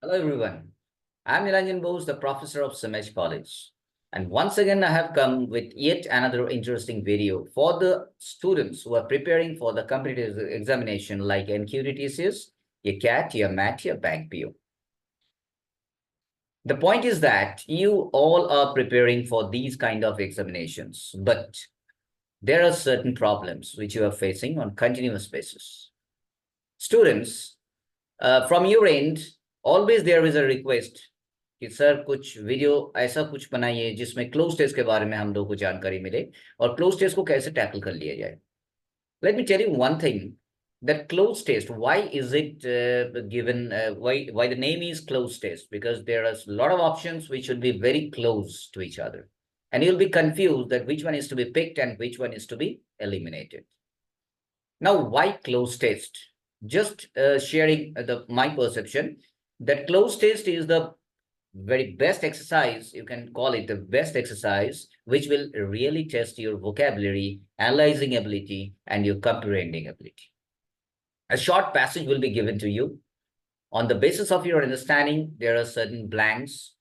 Hello everyone. I'm Nilanjan Bose, the professor of CIMAGE College. And once again, I have come with yet another interesting video for the students who are preparing for the competitive examination like Enquiry TCS, your CAT, your MAT, your Bank PO. The point is that you all are preparing for these kind of examinations, but there are certain problems which you are facing on continuous basis. Students, from your end, always there is a request कि sir कुछ video ऐसा कुछ बनाइए जिसमें cloze test के बारे में हम लोग को जानकारी मिले और क्लोज टेस्ट को कैसे टैकल कर लिया जाए. Let me tell you one thing, that close test, why is it given, why the name is close test? Because there are a lot of options which should be very close to each other, and you'll be confused that which one is to be picked and which one is to be eliminated. Now, why close test? Just sharing my perception that close test is the very best exercise, you can call it the best exercise, which will really test your vocabulary, analyzing ability, and your comprehending ability. A short passage will be given to you. On the basis of your understanding, there are certain blanks,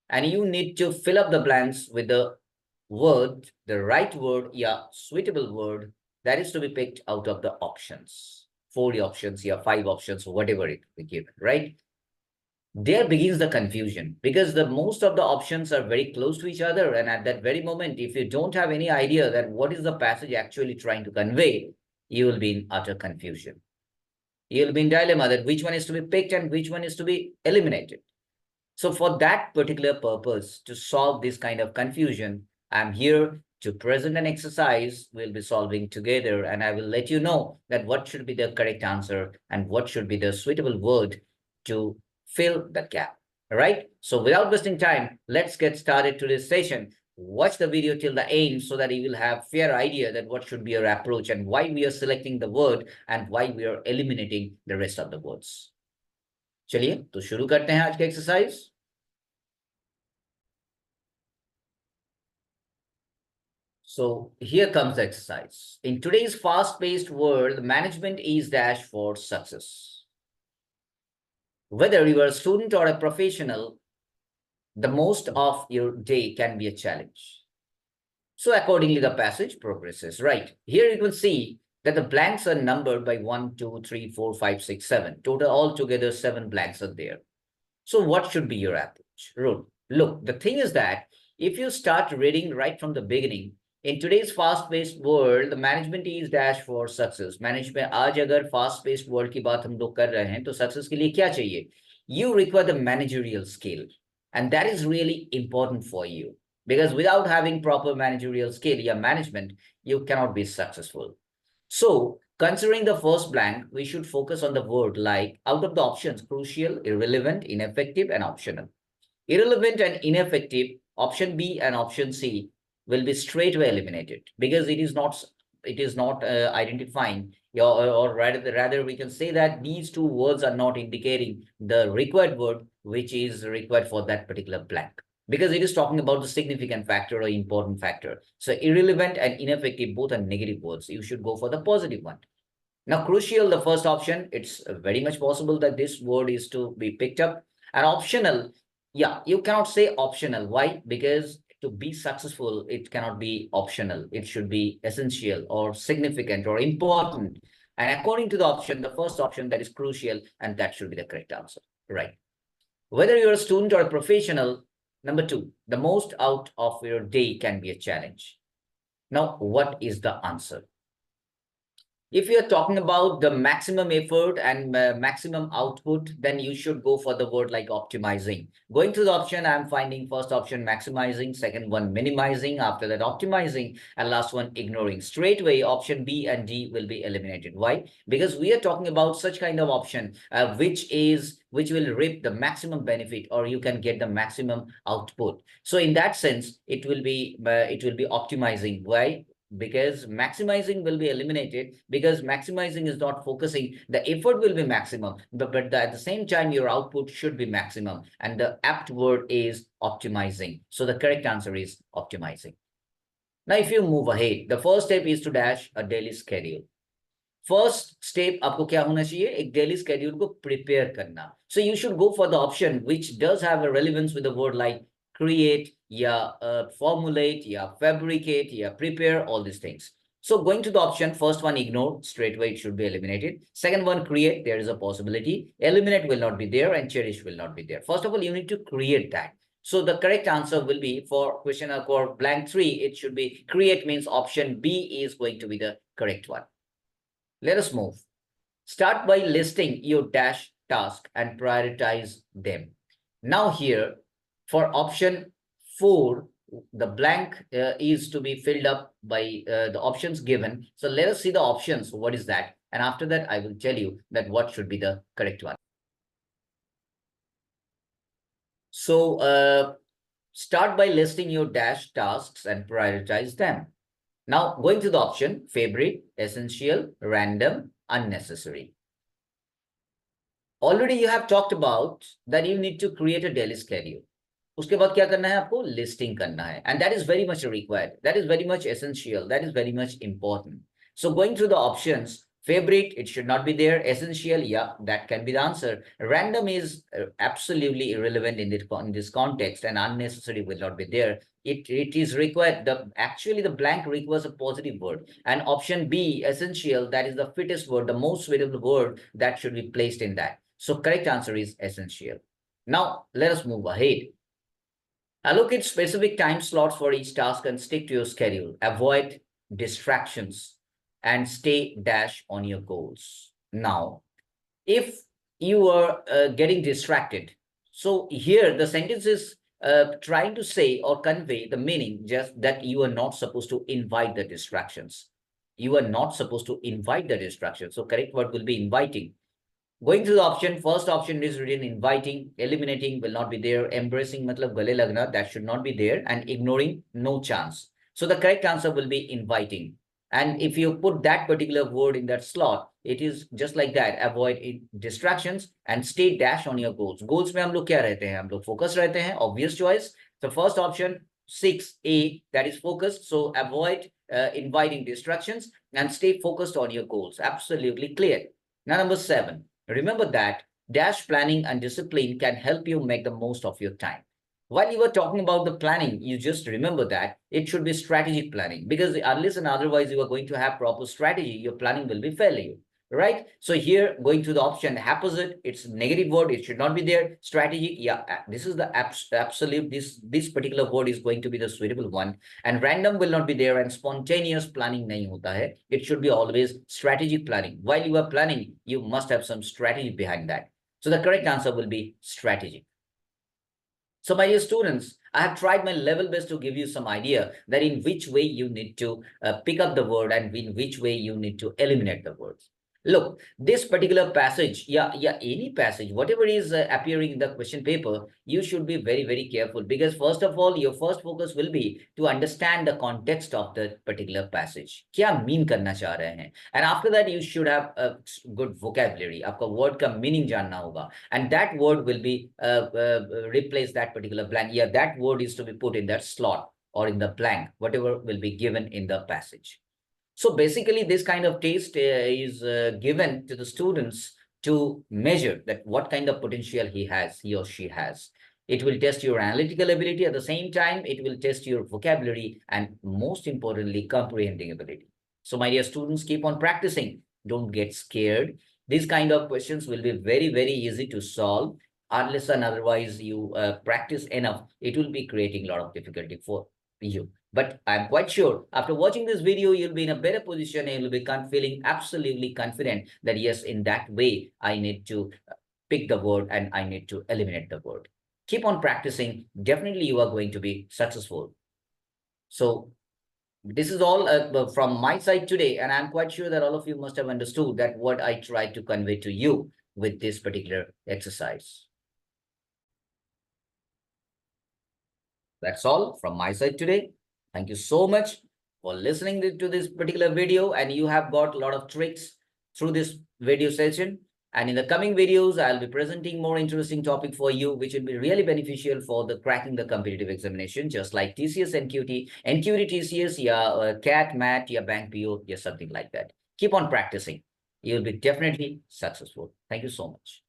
and you need to fill up the blanks with the word, the right word, yeah, suitable word that is to be picked out of the options. 4 options, yeah, 5 options, whatever it will be given, right? There begins the confusion because the most of the options are very close to each other, and at that very moment, if you don't have any idea that what is the passage actually trying to convey, you will be in utter confusion. You'll be in dilemma that which one is to be picked and which one is to be eliminated. So for that particular purpose, to solve this kind of confusion, I'm here to present an exercise we'll be solving together, and I will let you know that what should be the correct answer and what should be the suitable word to fill that gap. All right. So without wasting time, let's get started to this session. Watch the video till the end so that you will have fair idea that what should be your approach and why we are selecting the word and why we are eliminating the rest of the words. चलिए तो शुरू करते हैं आज का exercise. So here comes the exercise. In today's fast-paced world, management is dash for success. Whether you are a student or a professional, the most of your day can be a challenge. So accordingly, the passage progresses, right? Here you can see that the blanks are numbered by 1, 2, 3, 4, 5, 6, 7. Total altogether 7 blanks are there. So what should be your approach? Look, the thing is that if you start reading right from the beginning, in today's fast-paced world, the management is dash for success. Management, आज अगर fast-paced world की बात हम लोग कर रहे हैं, तो success के लिए क्या चाहिए? You require the managerial skill, and that is really important for you. Because without having proper managerial skill, your management, you cannot be successful. So, considering the first blank, we should focus on the word like out of the options, crucial, irrelevant, ineffective, and optional. Irrelevant and ineffective, option B and option C will be straightaway eliminated because it is not identifying or rather we can say that these two words are not indicating the required word which is required for that particular blank, because it is talking about the significant factor or important factor. So irrelevant and ineffective, both are negative words. You should go for the positive one. Now, crucial, the first option, it's very much possible that this word is to be picked up. And optional, yeah, you cannot say optional. Why? Because to be successful, it cannot be optional. It should be essential or significant or important. And according to the option, the first option, that is crucial, and that should be the correct answer, right? Whether you're a student or a professional, number 2, the most out of your day can be a challenge. Now, what is the answer? If you're talking about the maximum effort and maximum output, then you should go for the word like optimizing. Going through the option, I'm finding first option maximizing, second one minimizing, after that optimizing, and last one ignoring. Straight away, option B and D will be eliminated. Why? Because we are talking about such kind of option which will reap the maximum benefit, or you can get the maximum output. So in that sense, it will be optimizing. Why? Because maximizing will be eliminated, because maximizing is not focusing, the effort will be maximum, but at the same time your output should be maximum, and the apt word is optimizing. So the correct answer is optimizing. Now if you move ahead, the first step is to dash a daily schedule. First step आपको क्या होना चाहिए, एक daily schedule को prepare करना. So you should go for the option which does have a relevance with the word like create, yeah, formulate, yeah, fabricate, yeah, prepare, all these things. So going to the option, first one ignore, straight away it should be eliminated. Second one create, there is a possibility. Eliminate will not be there and cherish will not be there. First of all, you need to create that. So the correct answer will be for question or blank 3, it should be create, means option B is going to be the correct one. Let us move. Start by listing your dash task and prioritize them. Now here, for option 4, the blank is to be filled up by the options given. So let us see the options. What is that? And after that, I will tell you that what should be the correct one. So start by listing your dash tasks and prioritize them. Now going to the option, favorite, essential, random, unnecessary. Already you have talked about that you need to create a daily schedule. उसके बाद क्या करना है आपको, listing करना है, and that is very much required, that is very much essential, that is very much important. So going through the options, favorite, it should not be there. Essential, yeah, that can be the answer. Random is absolutely irrelevant in this context, and unnecessary will not be there. It is required, actually the blank requires a positive word, and option B, essential, that is the fittest word, the most suitable word that should be placed in that. So correct answer is essential. Now let us move ahead. Allocate specific time slots for each task and stick to your schedule. Avoid distractions and stay dash on your goals. Now, if you are getting distracted, so here the sentence is trying to say or convey the meaning just that you are not supposed to invite the distractions. You are not supposed to invite the distractions. So correct word will be inviting. Going to the option, first option is written inviting, eliminating will not be there, embracing matlab gale lagna, that should not be there, and ignoring, no chance. So the correct answer will be inviting. And if you put that particular word in that slot, it is just like that, avoid distractions and stay dash on your goals. Goals में हम लोग क्या रहते हैं, हम लोग focus रहते हैं, obvious choice. So first option 6A, that is focused. So avoid inviting distractions and stay focused on your goals. Absolutely clear. Now number 7. Remember that dash planning and discipline can help you make the most of your time. While you were talking about the planning, you just remember that it should be strategic planning, because unless and otherwise you are going to have proper strategy, your planning will be failure, right? So here, going to the option opposite, it's negative word, it should not be there. Strategic, yeah, this is the absolute, this particular word is going to be the suitable one. And random will not be there, and spontaneous planning nahi hota hai. It should be always strategic planning. While you are planning, you must have some strategy behind that. So the correct answer will be strategic. So my dear students, I have tried my level best to give you some idea that in which way you need to pick up the word and in which way you need to eliminate the words. Look, this particular passage, any passage, whatever is appearing in the question paper, you should be very, very careful, because first of all, your first focus will be to understand the context of the particular passage. Kya mean karna cha rahe hain? And after that, you should have a good vocabulary. Aapka word ka meaning janna hoga. And that word will be replace that particular blank. Yeah, that word is to be put in that slot or in the blank, whatever will be given in the passage. So basically, this kind of test is given to the students to measure that what kind of potential he or she has. It will test your analytical ability. At the same time, it will test your vocabulary and most importantly, comprehending ability. So my dear students, keep on practicing. Don't get scared. These kind of questions will be very, very easy to solve. Unless and otherwise you practice enough, it will be creating a lot of difficulty for you. But I'm quite sure after watching this video, you'll be in a better position and you'll be feeling absolutely confident that yes, in that way, I need to pick the word and I need to eliminate the word. Keep on practicing. Definitely you are going to be successful. So this is all from my side today. And I'm quite sure that all of you must have understood that what I tried to convey to you with this particular exercise. That's all from my side today. Thank you so much for listening to this particular video, and you have got a lot of tricks through this video session. And in the coming videos, I'll be presenting more interesting topic for you, which will be really beneficial for the cracking the competitive examination, just like TCS, NQT, Enquiry TCS, CAT, MAT, Bank PO, something like that. Keep on practicing. you'll be definitely successful. Thank you so much.